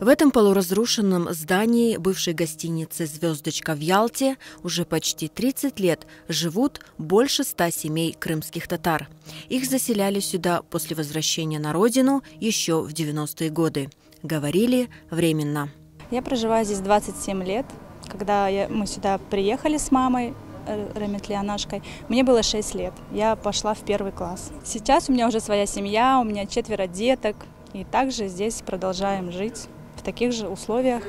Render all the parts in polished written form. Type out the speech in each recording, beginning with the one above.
В этом полуразрушенном здании бывшей гостиницы «Звездочка» в Ялте уже почти 30 лет живут больше 100 семей крымских татар. Их заселяли сюда после возвращения на родину еще в 90-е годы. Говорили, временно. Я проживаю здесь 27 лет. Когда мы сюда приехали с мамой, Раметлианашкой, мне было 6 лет. Я пошла в 1 класс. Сейчас у меня уже своя семья, у меня 4 деток. И также здесь продолжаем жить в таких же условиях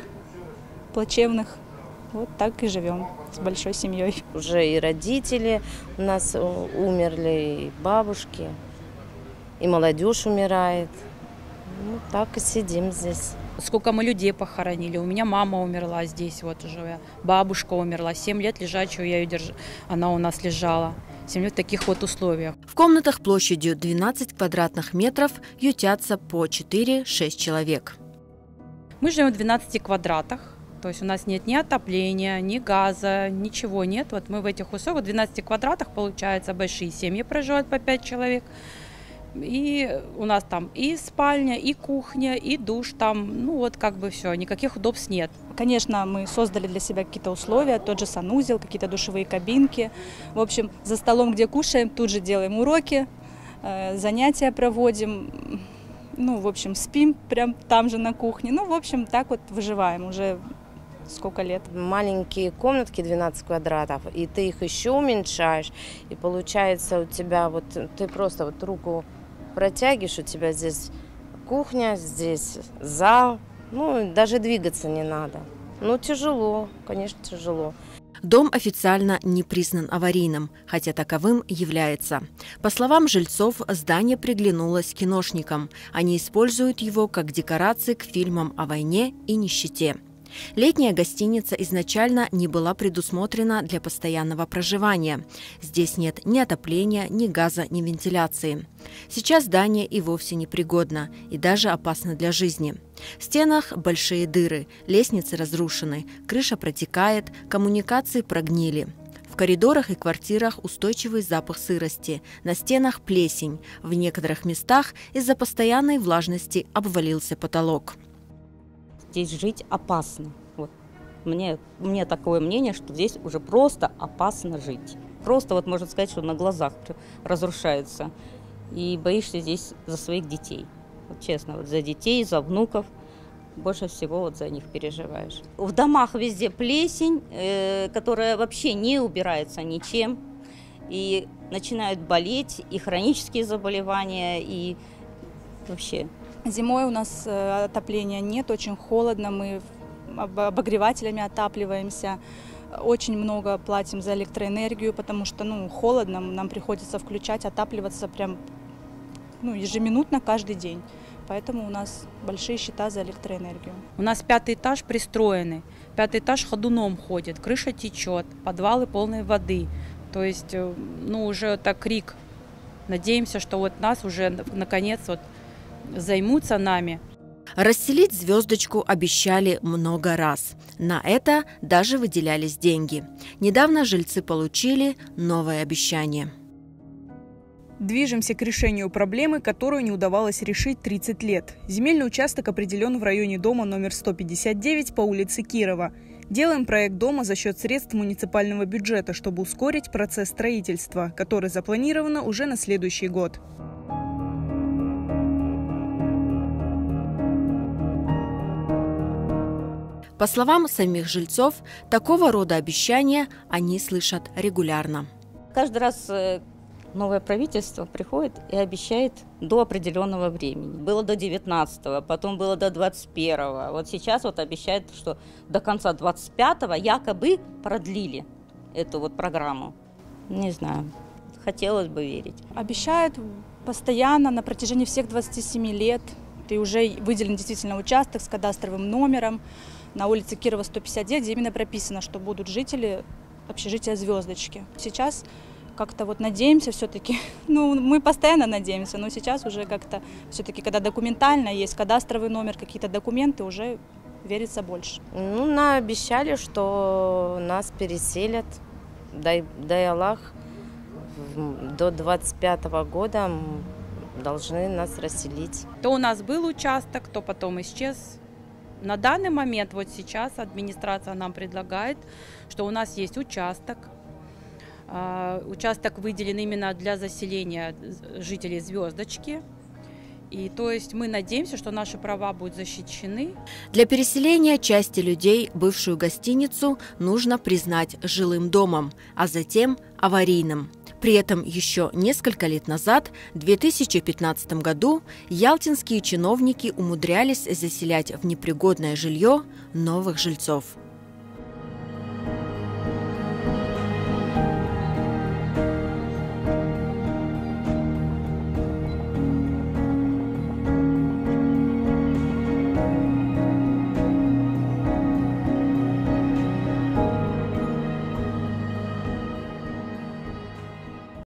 плачевных. Вот так и живем с большой семьей. Уже и родители у нас умерли, и бабушки, и молодежь умирает. Ну, так и сидим здесь. Сколько мы людей похоронили. У меня мама умерла здесь, вот уже бабушка умерла. 7 лет лежачую я ее держу. Она у нас лежала. 7 лет в таких вот условиях. В комнатах площадью 12 квадратных метров ютятся по 4-6 человек. Мы живем в 12 квадратах. То есть у нас нет ни отопления, ни газа, ничего нет. Вот мы в этих условиях, в 12 квадратах, получается, большие семьи проживают по 5 человек. И у нас там и спальня, и кухня, и душ там, ну вот как бы все, никаких удобств нет. Конечно, мы создали для себя какие-то условия, тот же санузел, какие-то душевые кабинки. В общем, за столом, где кушаем, тут же делаем уроки, занятия проводим. Ну, в общем, спим прям там же на кухне. Ну, в общем, так вот выживаем уже сколько лет. Маленькие комнатки 12 квадратов, и ты их еще уменьшаешь, и получается у тебя вот, ты просто вот руку протягиваешь, у тебя здесь кухня, здесь зал, ну, даже двигаться не надо. Ну, тяжело, конечно, тяжело. Дом официально не признан аварийным, хотя таковым является. По словам жильцов, здание приглянулось киношникам. Они используют его как декорации к фильмам о войне и нищете. Летняя гостиница изначально не была предусмотрена для постоянного проживания. Здесь нет ни отопления, ни газа, ни вентиляции. Сейчас здание и вовсе непригодно, и даже опасно для жизни. В стенах большие дыры, лестницы разрушены, крыша протекает, коммуникации прогнили. В коридорах и квартирах устойчивый запах сырости, на стенах плесень, в некоторых местах из-за постоянной влажности обвалился потолок. Здесь жить опасно. Вот. Мне такое мнение, что здесь уже просто опасно жить. Просто вот можно сказать, что на глазах разрушается. И боишься здесь за своих детей. Вот честно, вот за детей, за внуков. Больше всего вот за них переживаешь. В домах везде плесень, которая вообще не убирается ничем. И начинают болеть и хронические заболевания, и вообще. Зимой у нас отопления нет, очень холодно, мы обогревателями отапливаемся. Очень много платим за электроэнергию, потому что холодно, нам приходится включать, отапливаться прям ежеминутно каждый день. Поэтому у нас большие счета за электроэнергию. У нас 5-й этаж пристроенный, 5-й этаж ходуном ходит, крыша течет, подвалы полные воды. То есть, уже так крик. Надеемся, что вот нас уже наконец займутся нами. Расселить «Звездочку» обещали много раз. На это даже выделялись деньги. Недавно жильцы получили новое обещание. Движемся к решению проблемы, которую не удавалось решить 30 лет. Земельный участок определен в районе дома номер 159 по улице Кирова. Делаем проект дома за счет средств муниципального бюджета, чтобы ускорить процесс строительства, который запланировано уже на следующий год. По словам самих жильцов, такого рода обещания они слышат регулярно. Каждый раз новое правительство приходит и обещает до определенного времени. Было до 19-го, потом было до 21-го. Вот сейчас обещают, что до конца 25-го якобы продлили эту программу. Не знаю, хотелось бы верить. Обещают постоянно на протяжении всех 27 лет. И уже выделен действительно участок с кадастровым номером на улице Кирова 159, где именно прописано, что будут жители общежития «Звездочки». Сейчас как-то надеемся все-таки, мы постоянно надеемся, но сейчас уже как-то все-таки, когда документально есть кадастровый номер, какие-то документы, уже верится больше. Нам обещали, что нас переселят, дай Аллах, до 25-го года должны нас расселить. То у нас был участок, то потом исчез. На данный момент, вот сейчас администрация нам предлагает, что у нас есть участок. Участок выделен именно для заселения жителей Звездочки. И то есть мы надеемся, что наши права будут защищены. Для переселения части людей бывшую гостиницу нужно признать жилым домом, а затем аварийным. При этом еще несколько лет назад, в 2015 году, ялтинские чиновники умудрялись заселять в непригодное жилье новых жильцов.